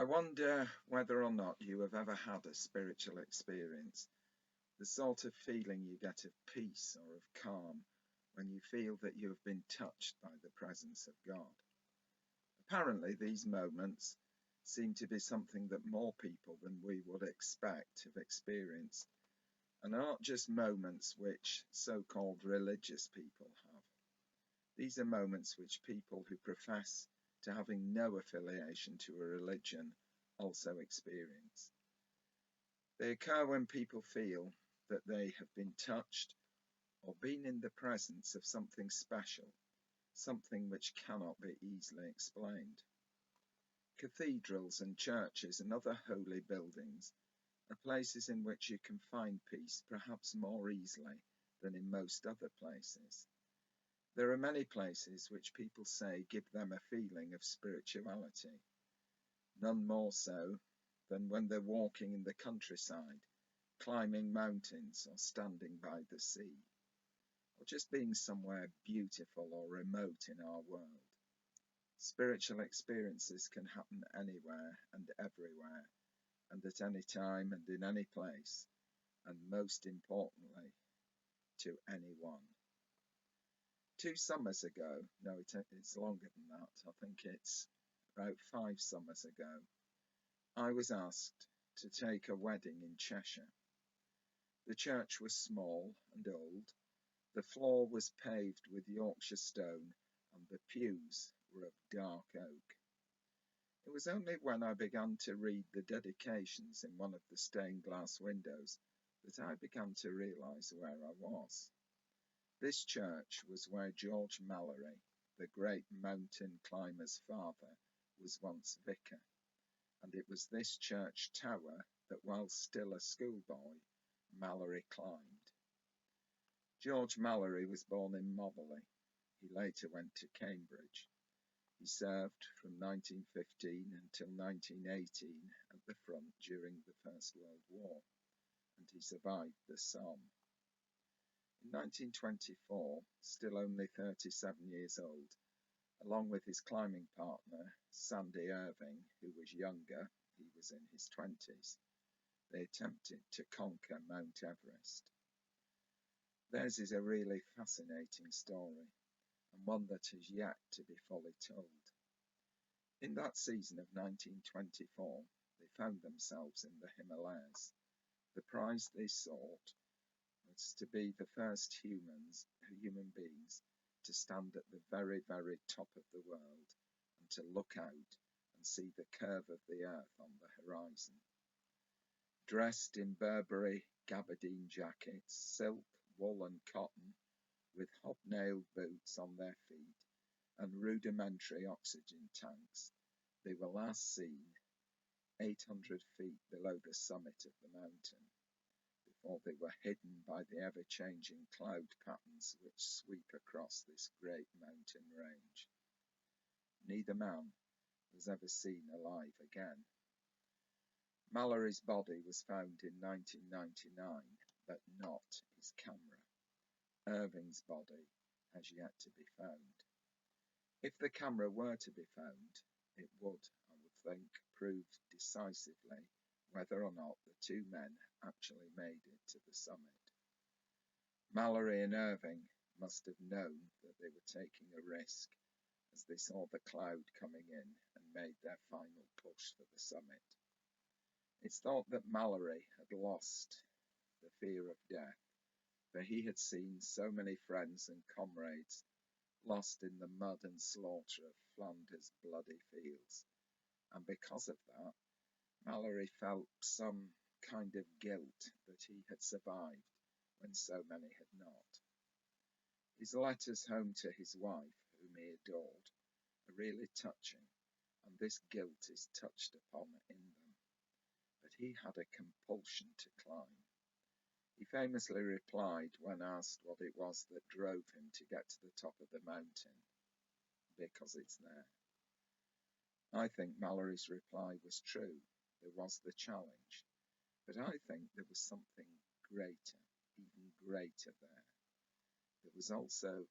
I wonder whether or not you have ever had a spiritual experience, the sort of feeling you get of peace or of calm when you feel that you have been touched by the presence of God. Apparently, these moments seem to be something that more people than we would expect have experienced, and are not just moments which so-called religious people have. These are moments which people who profess to having no affiliation to a religion also experience. They occur when people feel that they have been touched or been in the presence of something special, something which cannot be easily explained. Cathedrals and churches and other holy buildings are places in which you can find peace perhaps more easily than in most other places. There are many places which people say give them a feeling of spirituality, none more so than when they're walking in the countryside, climbing mountains, or standing by the sea, or just being somewhere beautiful or remote in our world. Spiritual experiences can happen anywhere and everywhere, and at any time and in any place, and most importantly, to anyone. 2 summers ago, no, it's longer than that, I think it's about 5 summers ago, I was asked to take a wedding in Cheshire. The church was small and old, the floor was paved with Yorkshire stone, and the pews were of dark oak. It was only when I began to read the dedications in one of the stained glass windows that I began to realise where I was. This church was where George Mallory, the great mountain climber's father, was once vicar, and it was this church tower that, while still a schoolboy, Mallory climbed. George Mallory was born in Motherley. He later went to Cambridge. He served from 1915 until 1918 at the front during the First World War, and he survived the Somme. In 1924, still only 37 years old, along with his climbing partner, Sandy Irving, who was younger, he was in his 20s, they attempted to conquer Mount Everest. Theirs is a really fascinating story, and one that has yet to be fully told. In that season of 1924, they found themselves in the Himalayas. The prize they sought was to be the first human beings to stand at the very, very top of the world and to look out and see the curve of the earth on the horizon. Dressed in Burberry gabardine jackets, silk, wool and cotton, with hobnailed boots on their feet and rudimentary oxygen tanks, they were last seen 800 feet below the summit of the mountain, before they were hidden by the ever-changing cloud patterns which sweep across this great mountain range. Neither man was ever seen alive again. Mallory's body was found in 1999, but not his camera. Irving's body has yet to be found. If the camera were to be found, it would, I would think, prove decisively whether or not the two men actually made it to the summit. Mallory and Irving must have known that they were taking a risk as they saw the cloud coming in and made their final push for the summit. It's thought that Mallory had lost the fear of death, for he had seen so many friends and comrades lost in the mud and slaughter of Flanders' bloody fields, and because of that, Mallory felt some kind of guilt that he had survived when so many had not. His letters home to his wife, whom he adored, are really touching, and this guilt is touched upon in them. But he had a compulsion to climb. He famously replied when asked what it was that drove him to get to the top of the mountain, because it's there. I think Mallory's reply was true. There was the challenge, but I think there was something greater, even greater there. There was also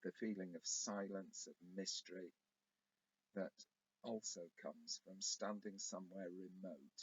the feeling of silence, of mystery, that also comes from standing somewhere remote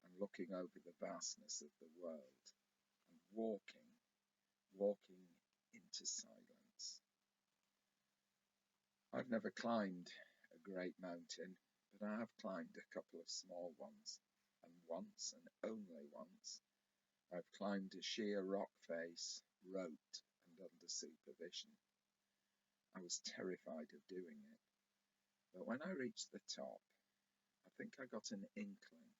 and looking over the vastness of the world and walking into silence. I've never climbed a great mountain, but I have climbed a couple of small ones, and once, and only once, I've climbed a sheer rock face, roped and under supervision. I was terrified of doing it, but when I reached the top, I think I got an inkling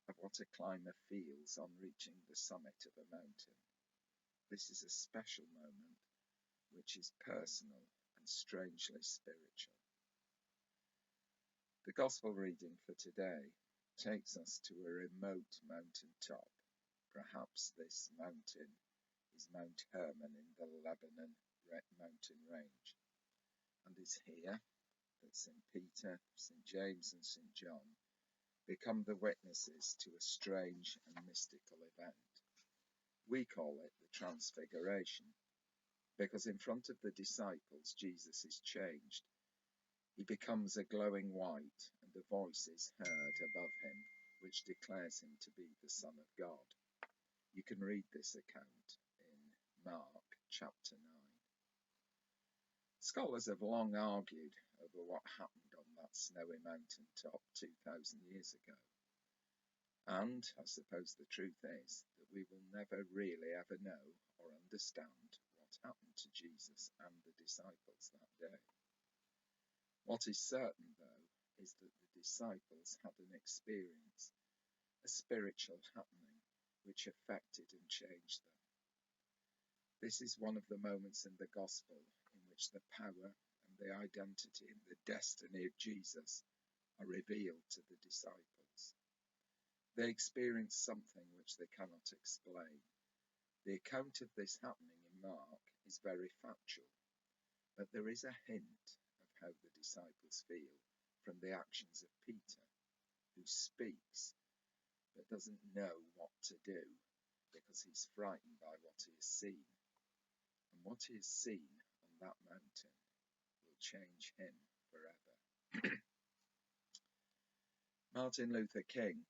of what a climber feels on reaching the summit of a mountain. This is a special moment, which is personal and strangely spiritual. The Gospel reading for today takes us to a remote mountain top. Perhaps this mountain is Mount Hermon in the Lebanon mountain range, and it's here that St. Peter, St. James and St. John become the witnesses to a strange and mystical event. We call it the Transfiguration, because in front of the disciples Jesus is changed. He becomes a glowing white, and a voice is heard above him, which declares him to be the Son of God. You can read this account in Mark chapter 9. Scholars have long argued over what happened on that snowy mountain top 2,000 years ago. And I suppose the truth is that we will never really ever know or understand what happened to Jesus and the disciples that day. What is certain, though, is that the disciples had an experience, a spiritual happening, which affected and changed them. This is one of the moments in the Gospel in which the power and the identity and the destiny of Jesus are revealed to the disciples. They experience something which they cannot explain. The account of this happening in Mark is very factual, but there is a hint of how the disciples feel from the actions of Peter, who speaks but doesn't know what to do because he's frightened by what he has seen. And what he has seen on that mountain will change him forever. Martin Luther King,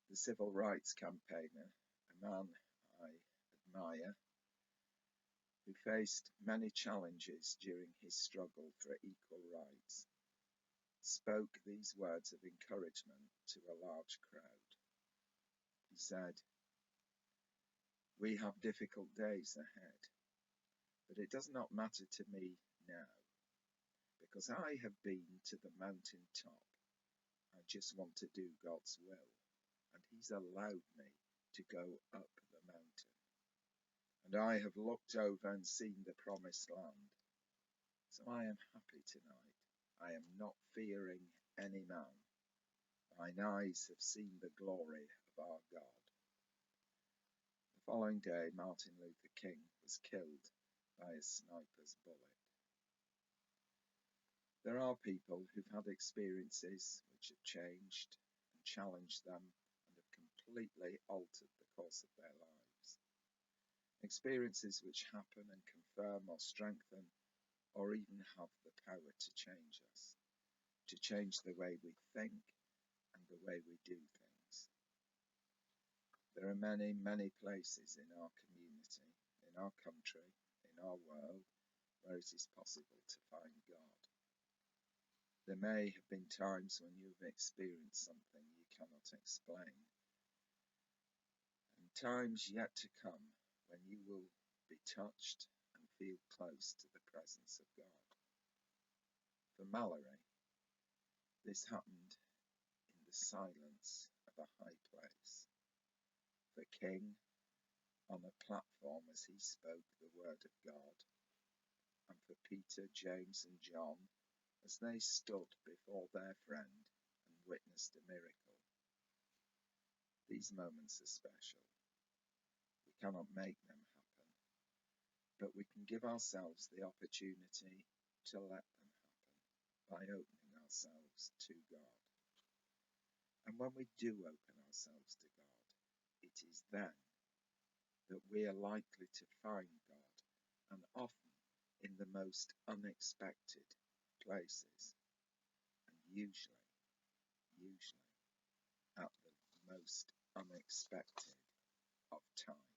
the civil rights campaigner, a man I admire, who faced many challenges during his struggle for equal rights, spoke these words of encouragement to a large crowd. He said, "We have difficult days ahead, but it does not matter to me now, because I have been to the mountain top. I just want to do God's will, and He's allowed me to go up the mountain. And I have looked over and seen the promised land. So I am happy tonight. I am not fearing any man. Mine eyes have seen the glory of our God." The following day, Martin Luther King was killed by a sniper's bullet. There are people who've had experiences which have changed and challenged them and have completely altered the course of their lives. Experiences which happen and confirm or strengthen or even have the power to change us, to change the way we think and the way we do things. There are many, many places in our community, in our country, in our world, where it is possible to find God. There may have been times when you have experienced something you cannot explain, and times yet to come when you will be touched and feel close to the presence of God. For Mallory, this happened in the silence of a high place. For King, on a platform as he spoke the word of God, and for Peter, James and John as they stood before their friend and witnessed a miracle. These moments are special. We cannot make them happen, but we can give ourselves the opportunity to let them happen by opening ourselves to God. And when we do open ourselves to God, it is then that we are likely to find God, and often in the most unexpected places, and usually usually at the most unexpected of times.